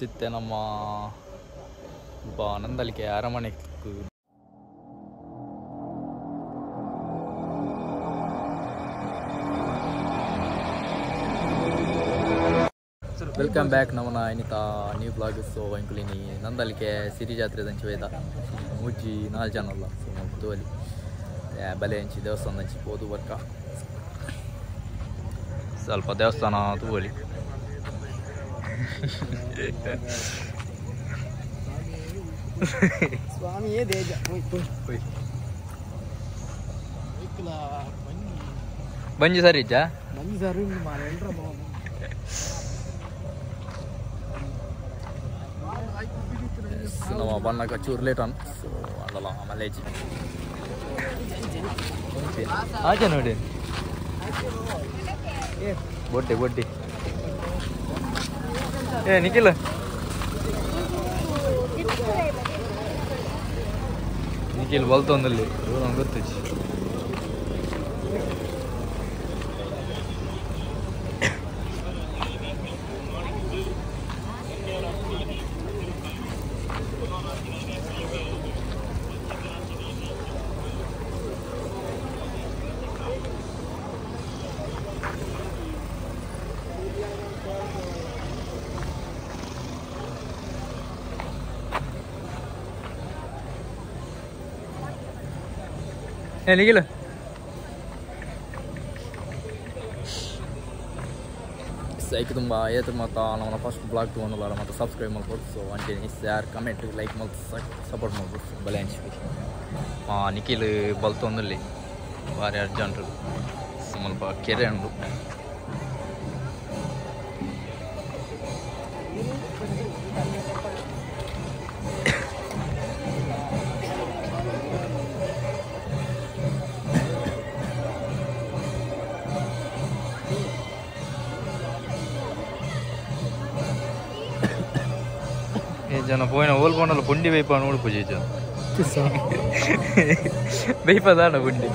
ಸಿತ್ತೆ ನಮ್ಮ ನಂದಲಿಕೆ ಅರಮನೆ. Welcome back ನಮ್ಮನ ಇನ್ನಿತ ನ್ಯೂ ಬ್ಲಾಗ್. ಸೊ ಇಂಕುಲಿನಿ ನಂದಲಿಕೆ ಸಿರಿ ಜಾತ್ರೆ ದಂಚಿ ವೇದ ಮುಜ್ಜಿ 4 ಜನ ಅಲ್ಲ. ಸೊ ತೋಲಿ ಬಲೆ ಹಂಚಿ ದೇವಸ್ಥಾನ ಹಂಚಿ ಹೋದು ಬರ್ಕ ಸ್ವಲ್ಪ ದೇವಸ್ಥಾನ ತೂವಲಿ. ಬಂಜಿ ಸರಿ ಇಜ್ಜ ನಮ್ಮ ಬಣ್ಣಕ್ಕೆ ಚೂರು ಲೇಟ್ ಅನ್. ಸೊ ಅಲ್ಲಲ್ಲ ಮಲೇಜಿ ಆಚೆ ನೋಡಿ ಬೊಡ್ಡೆ ಬೊಡ್ಡೆ ನಿಖಿಲ್ ನಿಖಿಲ್ ಬಲ್ತೊಂದಲ್ಲಿ ಗೊತ್ತಿಚ್ಚಿ ನಿಖಿಲ್ ಸೈಕ್ ತುಂಬ ಏತ್ ಮತ್ತು ನಮ್ಮ ಫಸ್ಟ್ ಬ್ಲಾಗ್ ತೊಗೊಂಡಲ್ಲ ಮತ್ತು ಸಬ್ಸ್ಕ್ರೈಬ್ ಮಾಡ್ಬೋದು. ಸೊ ಅಂಟೇನಿ ಶೇರ್ ಕಮೆಂಟ್ ಲೈಕ್ ಮತ್ತು ಸಪೋರ್ಟ್ ಮಾಡ್ಬೋದು. ಬಲೆ ಹಂಚ್ಬೇಕು ನಿಖಿಲ್ ಬಲ್ತೊಂದಲ್ಲಿ ಭಾರಿ ಅರ್ಜೆಂಟು ಸ್ವಲ್ಪ ಕೆರೆ ಉಂಟು. ಜನ ಪೋಯಿನ ಓಲ್ಕೊಂಡಲ್ಲ ಪುಂಡಿ ಬೈಪ ನೋಡು ಪೂಜೆ ಜನ ಬೈಪದಾಣ ಪುಂಡಿ.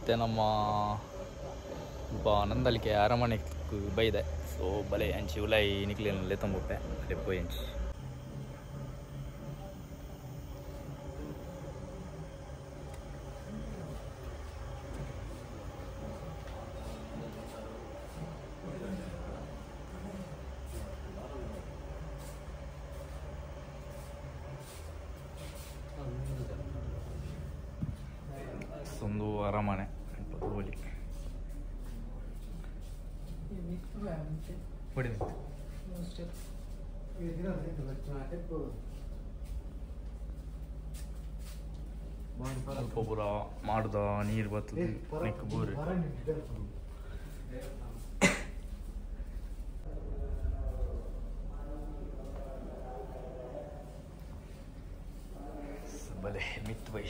ಮತ್ತು ನಮ್ಮ ನಂದಲಿಕೆ ಅರಮನೆ ಬೈದೆ ಸೊ ಬಲೆ ಅಂಚಿ ಉಲೈ ನಿಕ್ಲಿನಲ್ಲಿ ತಂಬುಪ್ಪೆ ಅದೇ ಪೋಯಿ ಅಂಚಿ ಒಂದು ಅರಮನೆ ಗೋಲಿ ಸ್ವಲ್ಪ ಪೂರ ಮಾಡ್ದ ನೀರು ಬರ್ತದೆ ನೆಕ್ ಬೋರ್ ಬಲೆ ಮಿತ್ ಬೈ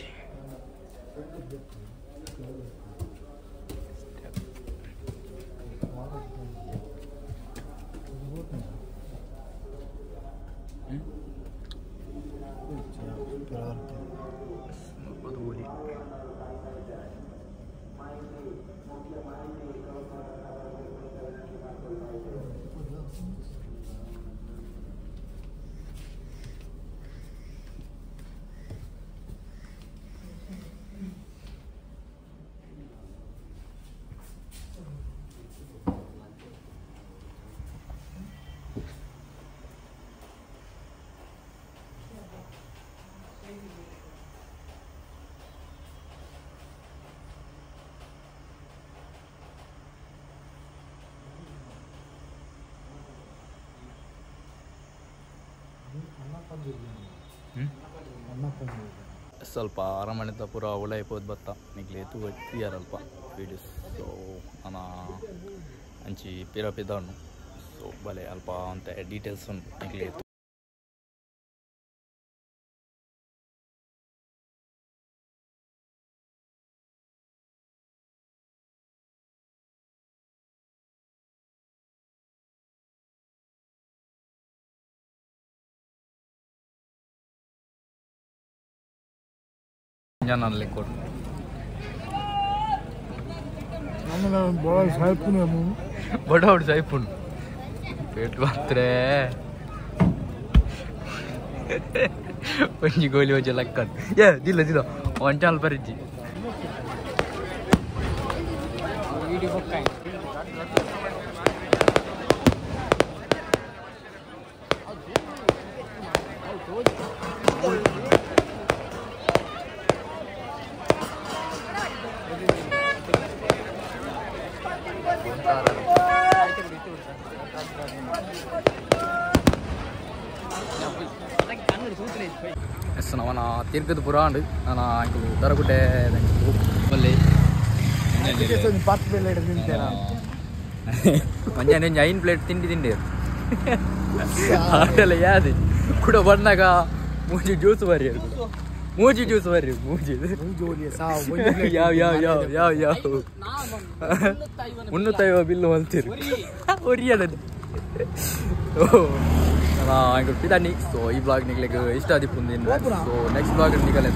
ಸ್ವಲ್ಪ ಅರಮನೆದ ಪೂರ ಉಳೈಪೋದು ಬತ್ತ ನಿಗ್ಲಿ ಕ್ಲಿಯರ್ ಅಲ್ಪ ವೀಡಿಯೋಸ್ ಸೊ ನಾನು ಅಂಚಿ ಪಿರಪಿದನು ಸೊ ಬಲೆ ಅಲ್ಪ ಅಂತ ಡೀಟೇಲ್ಸ್ ಉಂಟು Nigli jangan lekor. Nama bola saya pun ya mu. Bola saya pun. Pet batre. Panji goli aja lakkan. Ya, dila. Oncal pergi. Video bukai. ನವನ ತೀರ್ಕದ ಪುರ ಉಂಡು ನಾನು ಅಂಕಲು ದರಗುಡ್ಡೆ ಬಲ್ಲಿ ಮಂಜಾನೆ ಐನ್ ಪ್ಲೇಟ್ ತಿಂಡಿ ಆಟೆಲ್ಲ ಯಾವ್ದು ಕೂಡ ಬಂದಾಗ ಮೂಜಿ ಜ್ಯೂಸ್ ಬರ್ರಿ ಮೂಜಿ ಯಾವ 350 ಬಿಲ್ಲು ಅಂತೀರಿ ಒರಿಯದದು ಪಿದಾನಿ ಸೊ ಈ ಬ್ಲಾಗ್ ನಿಗ್ಲಿಕ್ಕೆ ಇಷ್ಟ ಆದಿಪ್ಪು ಸೊ ನೆಕ್ಸ್ಟ್ ಬ್ಲಾಗ್ ನಿಗಲ್ಲ